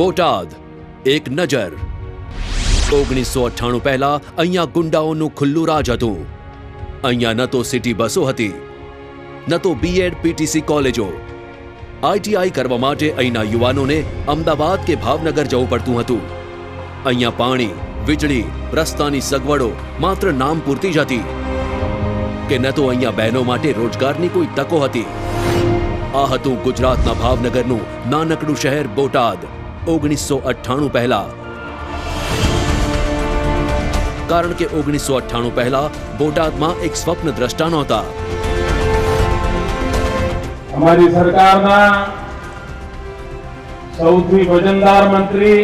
બોટાદ એક નજર 1998 પહેલા અહીંયા ગુંડાઓનું ખુલ્લું રાજ હતું। અહીંયા ન તો સિટી બસો હતી, ન તો બીએડ પીટીસી કોલેજો। આઈટીઆઈ કરવા માટે અહીંના યુવાનોને અમદાવાદ કે ભાવનગર જવું પડતું હતું। અહીંયા પાણી, વીજળી, રસ્તાની સગવડો માત્ર નામ પૂરતી જ હતી કે ન તો અહીંયા બહેનો માટે રોજગારની કોઈ તકો હતી। આ હતું ગુજરાતના ભાવનગરનું નાનકડું શહેર બોટાદ 1998 પહેલા। કારણ કે 1998 પહેલા બોટાદમાં એક સ્વપ્ન દ્રષ્ટા નહોતા। हमारी सरकारना सौथी वजनदार मंत्री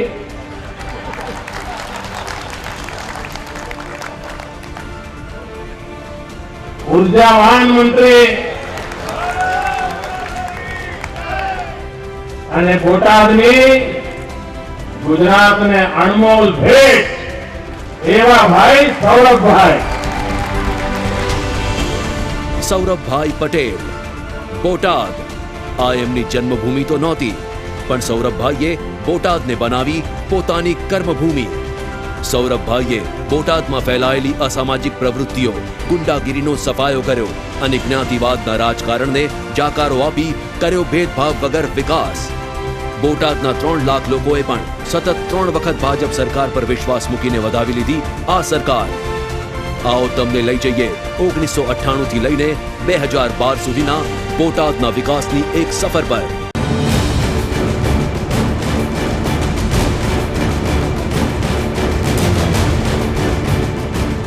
ऊर्जावान मंत्री અને બોટાદની ગુજરાતને અણમોલ ભેટ એવા ભાઈ સૌરભભાઈ પટેલ। બોટાદ આ એમની જન્મભૂમિ તો નહોતી, પણ સૌરભભાઈએ બોટાદને બનાવી પોતાની કર્મભૂમિ। સૌરભભાઈએ બોટાદમાં ફેલાયેલી અસામાજિક પ્રવૃત્તિઓ, ગુંડાગીરીનો સફાયો કર્યો અને જ્ઞાતિવાદના રાજકારણને જાકારો આપી કર્યો ભેદભાવ વગર વિકાસ। બોટાદના 3 લાખ લોકોએ પણ સતત 3 વખત ભાજપ સરકાર પર વિશ્વાસ મૂકીને વધાવી લીધી આ સરકાર। આવો તમને લઈ જઈએ 1998 થી લઈને 2012 સુધીના બોટાદના વિકાસની એક સફર પર।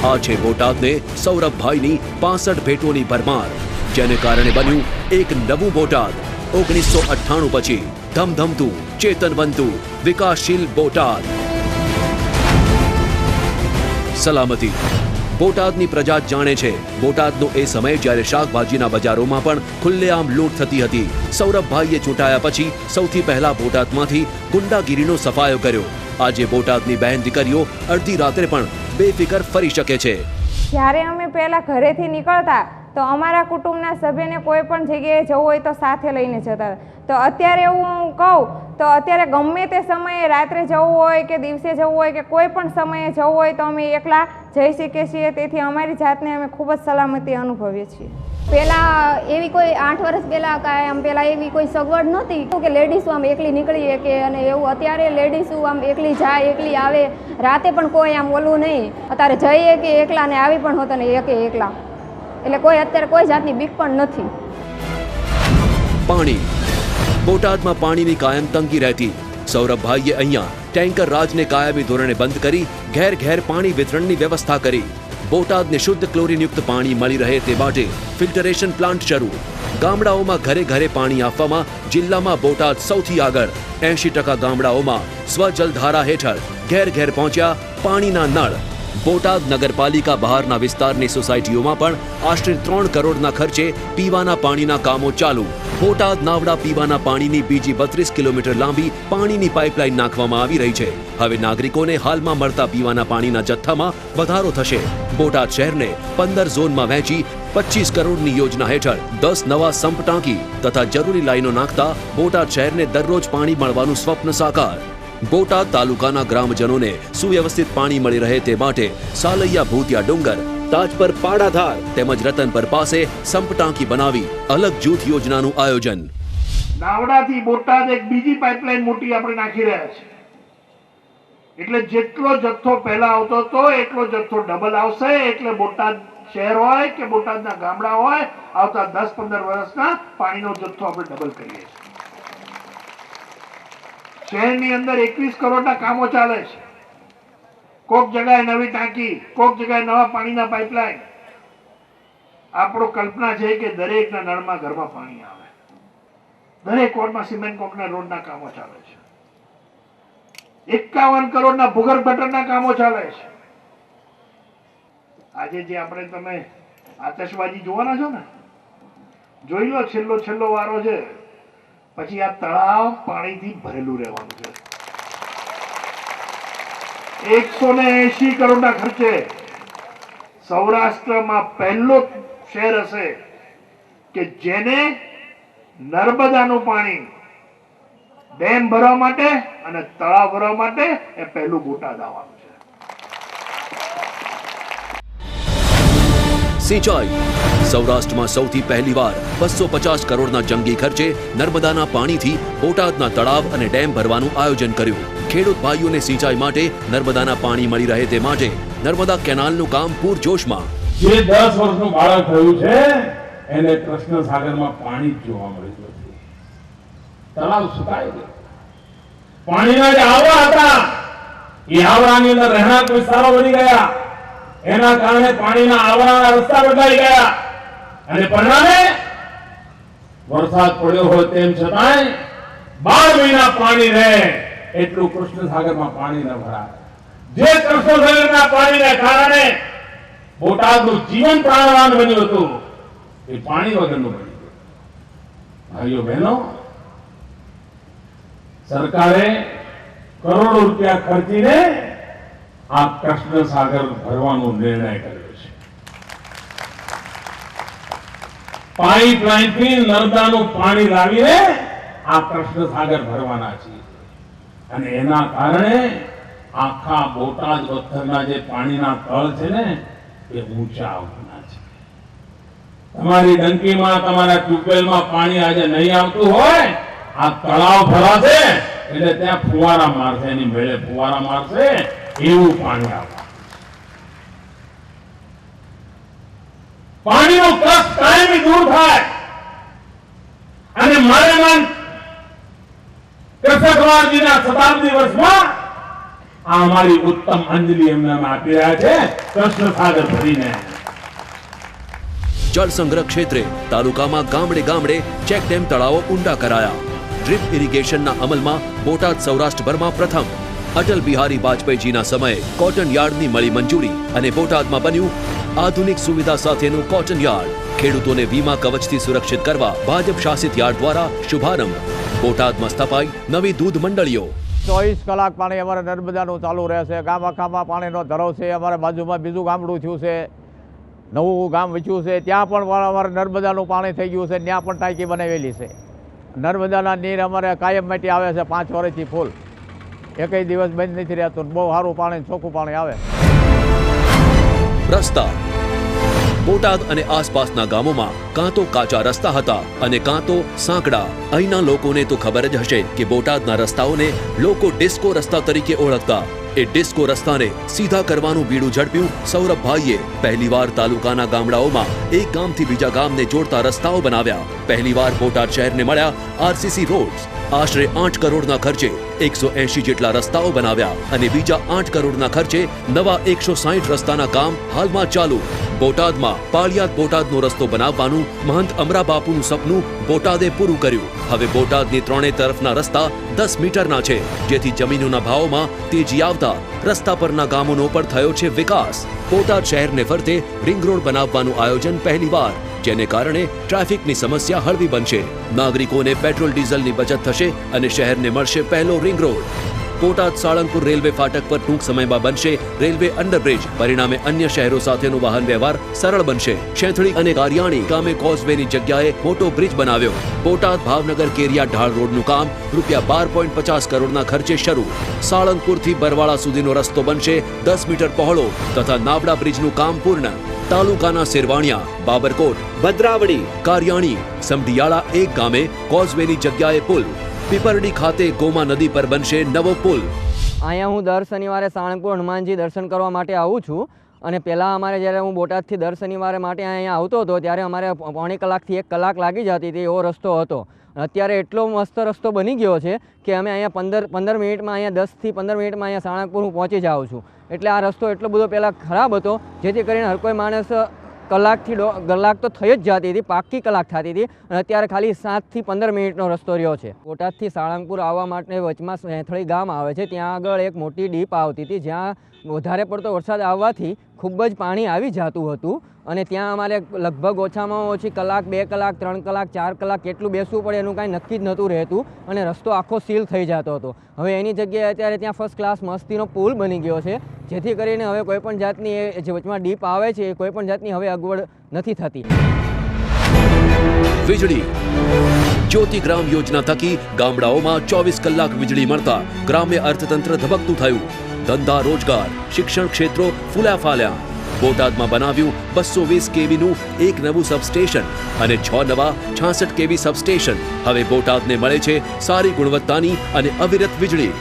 આ છે બોટાદને સૌરભભાઈની 65 ભેટોની ભરમાર, જેને કારણે બન્યું એક નવું બોટાદ। 1998 પછી ધમધમતું, ચેતનવંતું, વિકાસશીલ બોટાદ। સલામતી બોટાદની પ્રજા જાણે છે। બોટાદનો એ સમય જ્યારે શાકભાજીના બજારોમાં પણ ખુલ્લેઆમ લૂંટ થતી હતી। સૌરભભાઈએ ચૂંટાયા પછી સૌથી પહેલા બોટાદમાંથી ગુંડાગીરીનો સફાયો કર્યો। આજે બોટાદની બહેન દીકરીઓ અડધી રાત્રે પણ બેફિકર ફરી શકે છે। જ્યારે અમે પહેલા ઘરેથી નીકળતા તો અમારા કુટુંબના સભ્યને કોઈ પણ જગ્યાએ જવું હોય તો સાથે લઈને જતા। તો અત્યારે હું કહું તો અત્યારે ગમે તે સમયે રાત્રે જવું હોય કે દિવસે જવું હોય કે કોઈ પણ સમયે જવું હોય તો અમે એકલા જઈ શકીએ છીએ। તેથી અમારી જાતને અમે ખૂબ જ સલામતી અનુભવીએ છીએ। પહેલાં એવી કોઈ 8 વર્ષ પહેલાં કાંઈ આમ પહેલાં એવી કોઈ સગવડ નહોતી કે લેડીઝો આમ એકલી નીકળીએ કે અને એવું। અત્યારે લેડીઝો આમ એકલી જાય, એકલી આવે, રાતે પણ કોઈ આમ ઓલું નહીં। અત્યારે જઈએ કે એકલા ને આવી પણ હોતા ને એકલા, એટલે કોઈ અત્યારે કોઈ જાતની બીક પણ નથી। પાણી બોટાદમાં પાણીની કાયમ તંગી રહેતી। સૌરભભાઈએ અહીંયા ટેન્કર રાજને કાયમી ધોરણે બંધ કરી ઘેર ઘેર પાણી વિતરણની વ્યવસ્થા કરી। બોટાદને શુદ્ધ ક્લોરીનયુક્ત પાણી મળી રહે તે માટે ફિલ્ટરેશન પ્લાન્ટ શરૂ। ગામડાઓમાં ઘરે ઘરે પાણી આપવામાં જિલ્લામાં બોટાદ સૌથી આગળ। 80% ગામડાઓમાં સ્વજલધારા હેઠળ ઘેર ઘેર પહોંચ્યા પાણીના નળ। બોટાદ નગરપાલિકા બહારના વિસ્તારની સોસાયટીઓમાં પણ આશરે 3 કરોડના ખર્ચે પીવાના પાણીના કામો ચાલુ। બોટાદ નાવડા પીવાના પાણીની બીજી 32 કિલોમીટર લાંબી પાણીની પાઇપલાઇન નાખવામાં આવી રહી છે। હવે નાગરિકોને હાલમાં મળતા પીવાના પાણીના જથ્થામાં વધારો થશે। બોટાદ શહેરને 15 ઝોનમાં વહેંચી 25 કરોડની યોજના હેઠળ 10 નવા સંપ ટાંકી તથા જરૂરી લાઈનો નાખતા બોટાદ શહેરને દરરોજ પાણી મળવાનું સ્વપ્ન સાકાર। બોટાદ તાલુકાના ગ્રામજનોને સુવ્યવસ્થિત પાણી મળી રહે તે માટે સાલૈયા ભૂતિયા ડુંગર, તાજપર પાડાધાર તેમજ રતનપર પાસે સંપ ટાંકી બનાવી અલગ જૂથ યોજનાનું આયોજન। નાવડાથી બોટાદ એક બીજી પાઇપલાઇન મોટી આપણે નાખી રહ્યા છે, એટલે જેટલો જથ્થો પહેલા આવતો હતો એટલો જથ્થો ડબલ આવશે। એટલે બોટાદ શહેર હોય કે બોટાદના ગામડા હોય, આવતા 10-15 વર્ષના પાણીનો જથ્થો આપણે ડબલ કરીએ છીએ। શહેરની અંદર 21 કરોડના કામો ચાલે છે। કોક જગ્યાએ નવી ટાંકી, કોક જગ્યાએ નવા પાણીના પાઇપલાઇન। આપણો કલ્પના છે કે દરેકના નળમાં ઘરમાં પાણી આવે। દરેક વોર્ડમાં સિમેન્ટ કોન્ક્રીટ રોડના કામો ચાલે છે। 51 કરોડના ભૂગર્ભ ગટરના કામો ચાલે છે। આજે જે આપણે તમે આતશબાજી જોવાના છો ને, જોઈ લો છેલ્લો વારો છે, પછી આ તળાવ પાણીથી ભરેલું રહેવાનું છે। 180 કરોડના ખર્ચે સૌરાષ્ટ્રમાં પહેલો શહેર હશે કે જેને નર્મદાનું પાણી ડેમ ભરવા માટે અને તળાવ ભરવા માટે એ પહેલું બોટાદ આવવાનું છે. સિંચાઈ સૌરાષ્ટ્રમાં સૌથી પહેલીવાર 250 કરોડના જંગી ખર્ચે નર્મદાના પાણીથી બોટાદના તળાવ અને ડેમ ભરવાનું આયોજન કર્યું. ખેડૂત ભાઈઓને સિંચાઈ માટે નર્મદાના પાણી મળી રહે તે માટે નર્મદા કેનાલનું કામ પૂરજોશમાં. જે 10 વર્ષનું બાળક થયું છે એને કૃષ્ણ સાગરમાં પાણી જ જોવા મળ્યું નથી. તળાવ સુકાઈ ગયું. પાણીના જે આવવા હતા એ આવવાની અંદર રહેણાંક વિસ્તારો બની ગયા. એના કારણે પાણીના આવવાના રસ્તા બદલાઈ ગયા અને પરિણામે વરસાદ પડ્યો હોય તેમ છતાંય 12 મહિના પાણી રહે એટલું કૃષ્ણ સાગરમાં પાણી ન ભરાય. જે કૃષ્ણ સાગરના પાણીને કારણે બોટાદનું જીવન પ્રાણવાન બન્યું હતું એ પાણી વગરનું બની ગયું. ભાઈઓ બહેનો, સરકારે કરોડો રૂપિયા ખર્ચીને આ કૃષ્ણ સાગર ભરવાનો નિર્ણય કર્યો છે. પાઇપલાઇનથી નર્મદાનું પાણી લાવીને આ કૃષ્ણ સાગર ભરવાના છે અને એના કારણે આખા બોટાદ પથ્થરના જે પાણીના તળ છે ને એ ઊંચા આવવાના છે. તમારી ડંકીમાં, તમારા ટ્યુબવેલમાં પાણી આજે નહીં આવતું હોય, આ તળાવ ભરાશે એટલે ત્યાં ફુવારા મારશે, એની મેળે ફુવારા મારશે એવું પાણી આવવા. પાણીનો કષ્ટ કાયમી દૂર થાય અને મારે મન કૃષ્ણકુમારજીના શતાબ્દી વર્ષમાં આ અમારી ઉત્તમ અંજલિ એમને આપી રહ્યા છે કૃષ્ણ સાગર ભરીને. જળ સંગ્રહ ક્ષેત્રે તાલુકામાં ગામડે ગામડે ચેકડેમ તળાવો ઊંડા કરાયા. ડ્રીપ ઇરિગેશનના અમલમાં બોટાદ સૌરાષ્ટ્રભરમાં પ્રથમ. અટલ બિહારી વાજપેયીજીના સમયે કોટન યાર્ડની મળી મંજૂરી અને બોટાદમાં બન્યું આધુનિક સુવિધા સાથેનું કોટન યાર્ડ. ખેડૂતોને વીમા કવચથી સુરક્ષિત કરવા ભાજપ શાસિત યાર્ડ દ્વારા શુભારંભ. બોટાદમાં સ્થપાઈ નવી દૂધ મંડળીઓ. 24 કલાક પાણી અમારે નર્મદાનું ચાલુ રહેશે. ગામ આખામાં પાણીનો ધરાવ છે. અમારે બાજુમાં બીજું ગામડું થયું છે, નવું ગામ વચ્યું છે, ત્યાં પણ અમારે નર્મદાનું પાણી થઈ ગયું છે. ત્યાં પણ ટાંકી બનાવેલી છે. નર્મદાના નીર અમારે કાયમ માટે આવે છે 5 વર્ષથી ફૂલ. એકય દિવસ બંધ નથી રહેતું. બહુ સારું પાણી, ચોખ્ખું પાણી આવે. રસ્તા બોટાદ અને આસપાસના ગામોમાં કાં તો કાચા રસ્તા હતા અને કાં તો સાંકડા. અહીંના લોકોને તો ખબર જ હશે કે બોટાદના રસ્તાઓને લોકો ડિસ્કો રસ્તા તરીકે ઓળખતા. એ ડિસ્કો રસ્તાને સીધા કરવાનું બીડું ઝડપ્યું સૌરભભાઈએ. પહેલીવાર તાલુકાના ગામડાઓમાં એક ગામથી બીજા ગામને જોડતા રસ્તાઓ બનાવ્યા. પહેલીવાર બોટાદ શહેરને મળ્યા આરસીસી રોડ્સ. આશરે 8 કરોડના ખર્ચે 180 જેટલા રસ્તાઓ બનાવ્યા અને બીજા 8 કરોડના ખર્ચે નવા 160 રસ્તાના કામ હાલમાં ચાલુ. બોટાદમાં પાળિયાદ બોટાદનો રસ્તો બનાવવાનું મહંત અમરાબાપુનું સપનું બોટાદે પૂરું કર્યું. હવે બોટાદની ત્રણેય તરફના રસ્તા 10 મીટરના છે, જેથી જમીનોના ભાવોમાં તેજી આવતા રસ્તા પરના ગામોનો પણ થયો છે વિકાસ. બોટાદ શહેરને ફરતે રિંગ રોડ બનાવવાનું આયોજન પહેલીવાર, જેને કારણે ટ્રાફિકની સમસ્યા હળવી બનશે. નાગરિકોને પેટ્રોલ ડીઝલની બચત થશે અને શહેરને મળશે પહેલો ring road. Botad Salangpur railway ફાટક પર ટૂંક સમયમાં બનશે રેલવે અંડરબ્રિજ. પરિણામે અન્ય શહેરો સાથેનો વાહન વ્યવહાર સરળ બનશે. શેથળી અને કારિયાણી ગામે કોઝવેની જગ્યાએ મોટો બ્રિજ બનાવ્યો. બોટાદ ભાવનગર કેરિયા ઢાળ રોડનું કામ ₹12.50 કરોડના ખર્ચે શરૂ. સાળંગપુરથી બરવાળા સુધીનો રસ્તો બનશે 10 મીટર પહોળો તથા નાવડા બ્રિજનું કામ પૂર્ણ. તાલુકાના સિરવાણિયા, બાબરકોટ, ભદ્રાવડી, કારિયાણી, સમઢિયાળા એક ગામે કોઝવેની જગ્યાએ પુલ. પીપરડી ખાતે ગોમા નદી પર બનશે નવો પુલ. અહીંયા હું દર શનિવારે સાળંગપુર હનુમાનજી દર્શન કરવા માટે આવું છું અને પહેલાં અમારે જ્યારે હું બોટાદથી દર શનિવારે માટે અહીંયા આવતો હતો ત્યારે અમારે પોણી કલાકથી 1 કલાક લાગી જતી હતી, એવો રસ્તો હતો. અત્યારે એટલો મસ્ત રસ્તો બની ગયો છે કે અમે અહીંયા 15 મિનિટમાં, અહીંયા 10થી 15 મિનિટમાં અહીંયા સાળંગપુર હું પહોંચી જાઉં છું. એટલે આ રસ્તો એટલો બધો પહેલાં ખરાબ હતો, જેથી કરીને હર કોઈ માણસ કલાક તો થઈ જ જતી હતી, પાક્કી કલાક થતી હતી અને અત્યારે ખાલી 7 થી 15 મિનિટનો રસ્તો રહ્યો છે. બોટાદથી સાળંગપુર આવવા માટે વચમાં શેથળી ગામ આવે છે, ત્યાં આગળ એક મોટી ડીપ આવતી હતી, જ્યાં વધારે પડતો વરસાદ આવવાથી ખૂબ જ પાણી આવી જતું હતું અને ત્યાં અમારે લગભગ ઓછામાં ઓછી કલાક, 2 કલાક, 3 કલાક, 4 કલાક કેટલું બેસવું પડે એનું કાંઈ નક્કી જ નહોતું રહેતું અને રસ્તો આખો સીલ થઈ જતો હતો. હવે એની જગ્યાએ અત્યારે ત્યાં ફર્સ્ટ ક્લાસ મસ્તીનો પુલ બની ગયો છે, જેથી કરીને હવે કોઈપણ જાતની એ જે વચમાં ડીપ આવે છે એ કોઈપણ જાતની હવે અગવડ નથી થતી. વીજળી જ્યોતિગ્રામ યોજના થકી ગામડાઓમાં 24 કલાક વીજળી મળતા ગ્રામ્ય અર્થતંત્ર ધબકતું થયું. ધંધા રોજગાર શિક્ષણ ક્ષેત્રો ફૂલ્યા ફાલ્યા. બોટાદમાં બનાવ્યું 220 કેવીનું એક નવું સબસ્ટેશન અને 6 નવા 66 કેવી સબસ્ટેશન. હવે બોટાદને મળે છે સારી ગુણવત્તાની અને અવિરત વીજળી.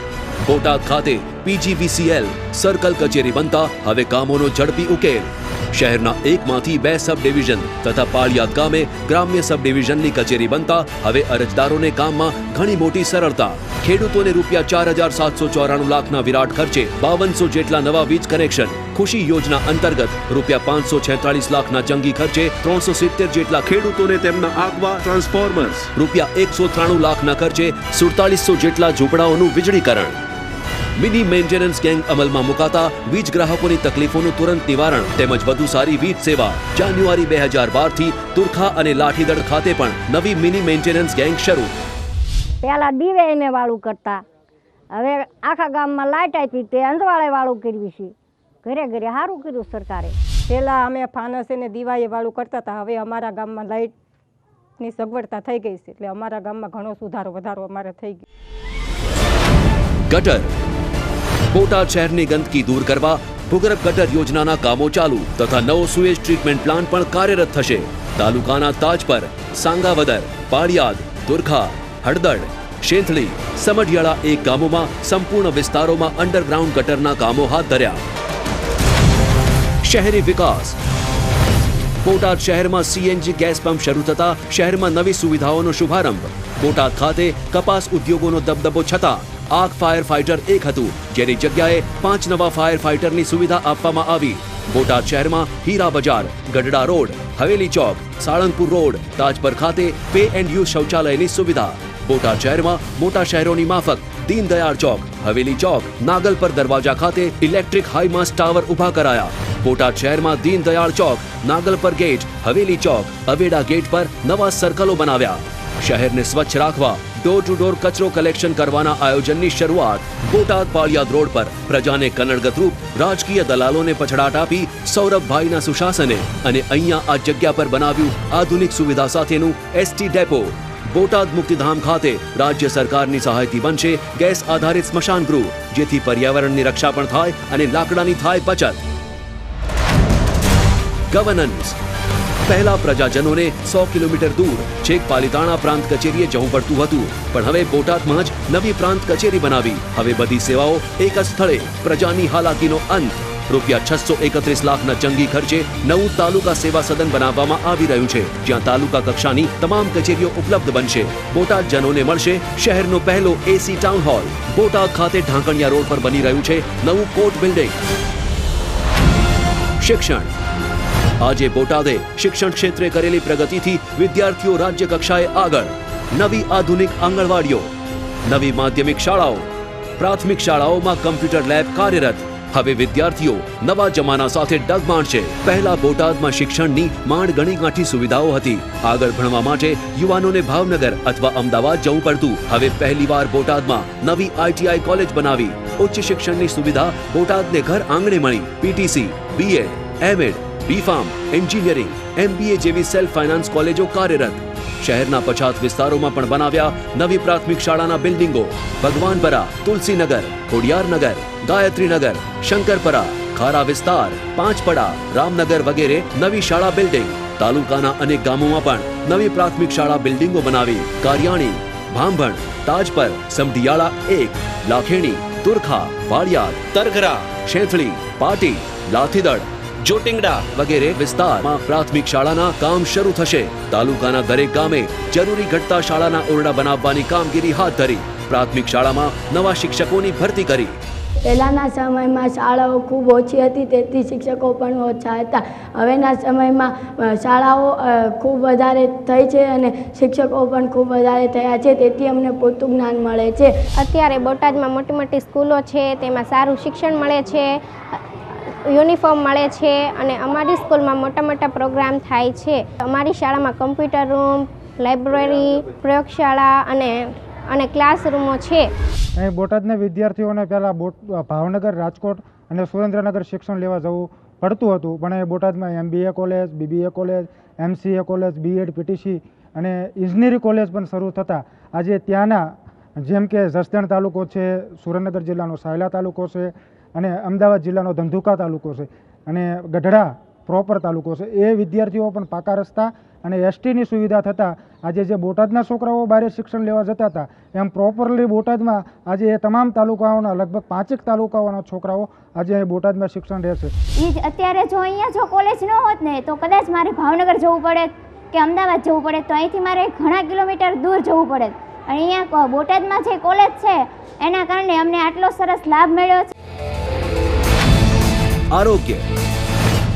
બોટાદ ખાતે PGVCL સર્કલ કચેરી બનતા હવે કામોનો ઝડપી ઉકેલ. શહેરના એકમાંથી 2 સબ ડિવિઝન તથા પાળિયાદ ગામે ગ્રામ્ય સબ ડિવિઝનની કચેરી બનતા હવે અરજદારોને કામમાં ઘણી મોટી સરળતા. ખેડૂતોને ₹4,794 લાખના વિરાટ ખર્ચે 5200 જેટલા નવા વીજ કનેક્શન. ખુશી યોજના અંતર્ગત ₹546 લાખના જંગી ખર્ચે 370 જેટલા ખેડૂતોને તેમના આગવા ટ્રાન્સફોર્મર્સ. ₹193 લાખના ખર્ચે 4700 જેટલા ઝૂંપડાઓનું વીજળીકરણ. મિની મેન્ટેનન્સ ગેંગ અમલમાં મુકાતા વીજ ગ્રાહકોની તકલીફોનું તુરંત નિવારણ તેમજ વધુ સારી વીજ સેવા. જાન્યુઆરી 2012 થી તુરખા અને લાઠીદળ ખાતે પણ નવી મિની મેન્ટેનન્સ ગેંગ શરૂ. પહેલાં દીવે એને વાળું કરતા, હવે આખા ગામમાં લાઇટ આપી તે અંધવાળે વાળું કર્યું છે. ઘરે ઘરે સારું કર્યું સરકારે. પહેલાં અમે ફાનસ અને દીવાએ વાળું કરતા હતા, હવે અમારા ગામમાં લાઇટની સગવડતા થઈ ગઈ છે એટલે અમારા ગામમાં ઘણો વધારો અમારે થઈ ગયો. ગટર. બોટાદ શહેરની ગંદકી દૂર કરવા ભૂગર્ભ ગટર યોજનાના કામો ચાલુ તથા નવો સુએજ ટ્રીટમેન્ટ પ્લાન્ટ પણ કાર્યરત થશે. તાલુકાના તાજપર, સાંગાવદર, પાળિયાદ, તુરખા, હળદડ, શેંથળી, સમઢિયાળા એક ગામોમાં સંપૂર્ણ વિસ્તારોમાં અંડરગ્રાઉન્ડ ગટરના કામો હાથ ધર્યા. શહેરી વિકાસ. બોટાદ શહેરમાં CNG ગેસ પંપ શરૂ થતા શહેરમાં નવી સુવિધાઓનો શુભારંભ. બોટાદ ખાતે કપાસ ઉદ્યોગોનો દબદબો છતાં આગ ફાયર ફાઇટર એક હતું, જેની જગ્યાએ 5 નવા ફાયર ફાઇટરની સુવિધા આપવામાં આવી. બોટાદ શહેરમાં હીરા બજાર, ગઢડા રોડ, હવેલી ચોક, સાળંગપુર રોડ, તાજપર ખાતે પે એન્ડ યુઝ શૌચાલયની સુવિધા. બોટાદ શહેરમાં મોટા શહેરોની માફક દીનદયાળ ચોક, હવેલી ચોક, નાગલપર દરવાજા ખાતે ઇલેક્ટ્રિક હાઈમાસ્ટ ટાવર ઊભા કરાયા. બોટાદ શહેરમાં દીનદયાળ ચોક, નાગલપર ગેટ, હવેલી ચોક, અવેડા ગેટ પર નવા સર્કલો બનાવ્યા. શહેરને સ્વચ્છ રાખવા ડોર ટુ ડોર કચરો કલેક્શન કરવાના આયોજનની શરૂઆત. બોટાદ પાળિયાદ રોડ પર પ્રજાને કનડગતરૂપ રાજકીય દલાલોને પછડાટ આપી સૌરભભાઈના સુશાસને અને અહીંયા આ જગ્યા પર બનાવ્યું આધુનિક સુવિધા સાથેનું ST ડેપો. બોટાદ મુક્તિધામ ખાતે રાજ્ય સરકારની સહાયથી બનશે ગેસ આધારિત સ્મશાન ગૃહ, જેથી પર્યાવરણની રક્ષા પણ થાય અને લાકડાની થાય બચત. ગવર્નન્સ. પહેલા પ્રજાજનોને 100 કિલોમીટર દૂર છેક પાલિતાણા પ્રાંત કચેરીએ જવું પડતું હતું, પણ હવે બોટાદમાં જ નવી પ્રાંત કચેરી બનાવી. હવે બધી સેવાઓ એક જ સ્થળે. પ્રજાની હાલાકીનો અંત. ₹631 લાખના જંગી ખર્ચે નવું તાલુકા સેવા સદન બનાવવામાં આવી રહ્યું છે, જ્યાં તાલુકા કક્ષાની તમામ કચેરીઓ ઉપલબ્ધ બનશે. બોટાદ જનોને મળશે શહેરનો પહેલો AC ટાઉન હોલ. બોટાદ ખાતે ઢાંકણિયા રોડ પર બની રહ્યું છે નવું કોર્ટ બિલ્ડિંગ. શિક્ષણ. આજે બોટાદે શિક્ષણ ક્ષેત્રે કરેલી પ્રગતિથી વિદ્યાર્થીઓ રાજ્ય કક્ષાએ આગળ. નવી આધુનિક આંગણવાડીઓ, નવી માધ્યમિક શાળાઓ, પ્રાથમિક શાળાઓમાં કમ્પ્યુટર લેબ કાર્યરત. હવે વિદ્યાર્થીઓ નવા જમાના સાથે ડગમાંડશે. પહેલા બોટાદમાં શિક્ષણની માંડ ગણી ગાંઠી સુવિધાઓ હતી. આગળ ભણવા માટે યુવાનોને ભાવનગર અથવા અમદાવાદ જવું પડતું. હવે પહેલીવાર બોટાદમાં નવી ITI કોલેજ બનાવી. ઉચ્ચ શિક્ષણની સુવિધા બોટાદને ઘર આંગણે મળી. PTC, BEd, MAd, B.Pharm, engineering, MBA જેવી સેલ્ફ ફાઇનાન્સ કોલેજો કાર્યરત. શહેરના પછાત વિસ્તારોમાં પણ બનાવ્યા નવી પ્રાથમિક શાળાના બિલ્ડિંગો. ભગવાનપરા, તુલસીનગર, ખોડિયારનગર, ગાયત્રીનગર, શંકરપરા, ખારા વિસ્તાર, પાંચપડા, રામનગર વગેરે નવી શાળા બિલ્ડિંગ. તાલુકાના અનેક ગામોમાં પણ નવી પ્રાથમિક શાળા બિલ્ડિંગો બનાવી. કારિયાણી, ભાંભણ, તાજપર, સમઢિયાળા 1, લાખેણી, તુરખા, પાળિયાદ, તરઘરા, શેંથળી, પાટી, લાઠીદળ, જોટિંગડા વગેરે વિસ્તારમાં પ્રાથમિક શાળાના કામ શરૂ થશે. તાલુકાના દરેક ગામે જરૂરી ઘટતા શાળાના ઓરડા બનાવવાની કામગીરી હાથ ધરી. પ્રાથમિક શાળામાં નવા શિક્ષકોની ભરતી કરી. પહેલાંના સમયમાં શાળાઓ ખૂબ ઓછી હતી, તેથી શિક્ષકો પણ ઓછા હતા. હવેના સમયમાં શાળાઓ ખૂબ વધારે થઈ છે અને શિક્ષકો પણ ખૂબ વધારે થયા છે, તેથી અમને પૂરતું જ્ઞાન મળે છે. અત્યારે બોટાદમાં મોટી મોટી સ્કૂલો છે, તેમાં સારું શિક્ષણ મળે છે, યુનિફોર્મ મળે છે અને અમારી સ્કૂલમાં મોટા મોટા પ્રોગ્રામ થાય છે. અમારી શાળામાં કમ્પ્યુટર રૂમ, લાઇબ્રેરી, પ્રયોગશાળા અને ક્લાસરૂમો છે. અહીં બોટાદના વિદ્યાર્થીઓને પહેલાં ભાવનગર, રાજકોટ અને સુરેન્દ્રનગર શિક્ષણ લેવા જવું પડતું હતું, પણ અહીં બોટાદમાં MBA college, BBA college, MCA college, BEd, PTC અને ઇજનેરી કોલેજ પણ શરૂ થતાં આજે ત્યાંના જેમ કે જસદણ તાલુકો છે, સુરેન્દ્રનગર જિલ્લાનો સાયલા તાલુકો છે અને અમદાવાદ જિલ્લાનો ધંધુકા તાલુકો છે અને ગઢડા પ્રોપર તાલુકો છે, એ વિદ્યાર્થીઓ પણ પાકા રસ્તા અને એસટીની સુવિધા થતાં આજે જે બોટાદના છોકરાઓ બહાર શિક્ષણ લેવા જતા હતા એમ પ્રોપરલી બોટાદમાં આજે એ તમામ તાલુકાઓના લગભગ 5 તાલુકાઓના છોકરાઓ આજે અહીં બોટાદમાં શિક્ષણ રહેશે. એ જ અત્યારે જો અહીંયા જો કોલેજ ન હોત ને તો કદાચ મારે ભાવનગર જવું પડે કે અમદાવાદ જવું પડે, તો અહીંથી મારે ઘણા કિલોમીટર દૂર જવું પડે. અને અહીંયા બોટાદમાં જે કોલેજ છે એના કારણે અમને આટલો સરસ લાભ મળ્યો છે. આરોગ્ય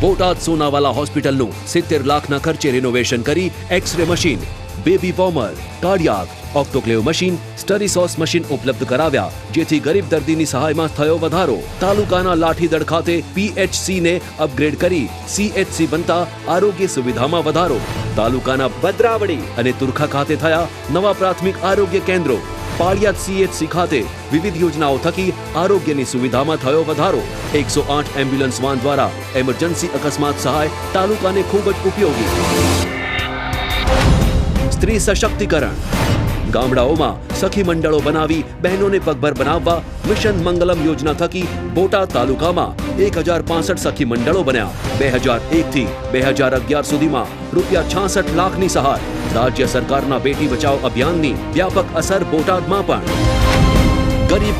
બોટાદ સોનાવાલા હોસ્પિટલનું 70 લાખના ખર્ચે રિનોવેશન કરી X-ray machine, baby warmer, cardiac, autoclave machine, સ્ટરીસોસ મશીન ઉપલબ્ધ કરાવ્યા, જેથી ગરીબ દર્દીની સહાયમાં થયો વધારો. તાલુકાના લાઠીદળ ખાતે PHC ને અપગ્રેડ કરી CHC બનતા આરોગ્ય સુવિધામાં વધારો. તાલુકાના ભદ્રાવડી અને તુરખા ખાતે થયા નવા પ્રાથમિક આરોગ્ય કેન્દ્રો. પાળિયાદ CHC ખાતે વિવિધ યોજનાઓ થકી આરોગ્યની સુવિધામાં થયો વધારો. 108 એમ્બ્યુલન્સ વાન દ્વારા એમરજન્સી અકસ્માત સહાય તાલુકાને ખૂબ જ ઉપયોગી. સ્ત્રી સશક્તિકરણ ગામડાઓમાં સખી મંડળો બનાવી બહેનોને પગભર બનાવવા મિશન મંગલમ યોજના થકી બોટાદ તાલુકામાં 1065 સખી મંડળો બન્યા. 2001 થી 2011 સુધીમાં ₹66 લાખની સહાય. રાજ્ય સરકારના બેટી બચાવ અભિયાનની વ્યાપક અસર બોટાદમાં પણ. ગરીબ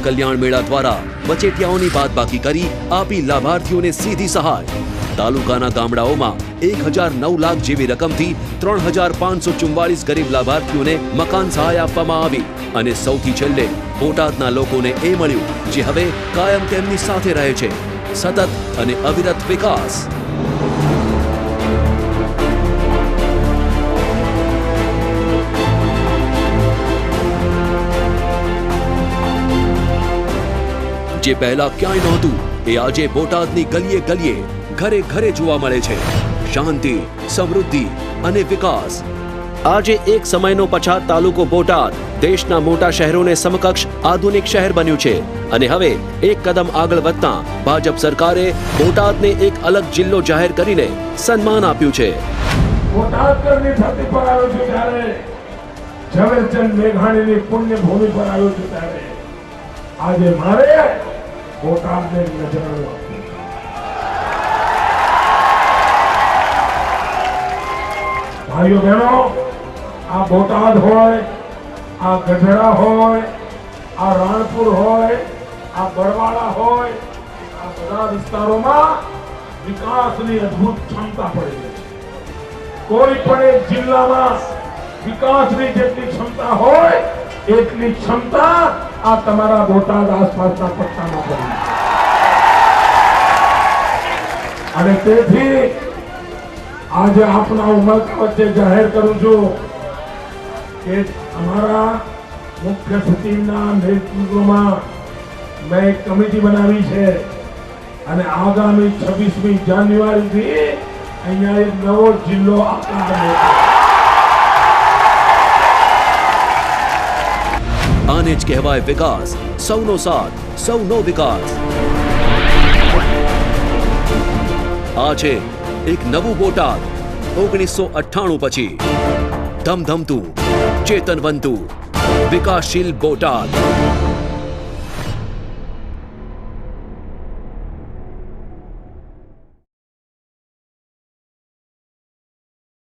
કલ્યાણ મેળા દ્વારા વચેટિયાઓની બાદબાકી કરી આપી લાભાર્થીઓને સીધી સહાય. તાલુકાના ગામડાઓમાં 1009 લાખ જેવી રકમથી 3544 ગરીબ લાભાર્થીઓને મકાન સહાય આપવામાં આવી. અને સૌથી છેલ્લે બોટાદના લોકોને એ મળ્યું જે હવે કાયમ તેમની સાથે રહે છે, સતત અને અવિરત વિકાસ. જે પહેલા ક્યાંય નહોતું એ આજે બોટાદની ગલીએ ગલીએ, ઘરે ઘરે જોવા મળે છે. શાંતિ, સમૃદ્ધિ અને વિકાસ. આજે એક સમયનો પછાત તાલુકો બોટાદ દેશના મોટા શહેરોને સમકક્ષ આધુનિક શહેર બન્યું છે. અને હવે એક કદમ આગળ વધતા ભાજપ સરકારે બોટાદને એક અલગ જિલ્લો જાહેર કરીને સન્માન આપ્યું છે. બોટાદ કરની ધરતી પર આવ્યો છું ત્યારે, ઝવેરચંદ મેઘાણીની પુણ્ય ભૂમિ પર આવ્યો છું ત્યારે આજે મારે બોટાદને નજરાણું આપ્યું. ભાઈઓ બહેનો, આ બોટાદ હોય, આ ગઢડા હોય, આ રાણપુર હોય, આ બરવાળા હોય, આ બધા વિસ્તારોમાં વિકાસની અદ્ભુત ક્ષમતા પડી છે. કોઈ પણ એક જિલ્લામાં વિકાસની જેટલી ક્ષમતા હોય એટલી ક્ષમતા આ તમારા બોટાદ આસપાસના પટ્ટામાં પડી. અને તેથી આજે આપના ઉમળકા વચ્ચે જાહેર કરું છું કે અમારા મુખ્ય સચિવના નેતૃત્વમાં મેં એક કમિટી બનાવી છે અને આગામી 26મી જાન્યુઆરીથી અહીંયા એક નવો જિલ્લો આકાર લેશે. આને જ કહેવાય વિકાસ. સૌનો સાથ, સૌનો વિકાસ. આ છે એક નવું બોટાદ 1998 પછી. ધમધમતું, ચેતનવંતું, વિકાસશીલ બોટાદ.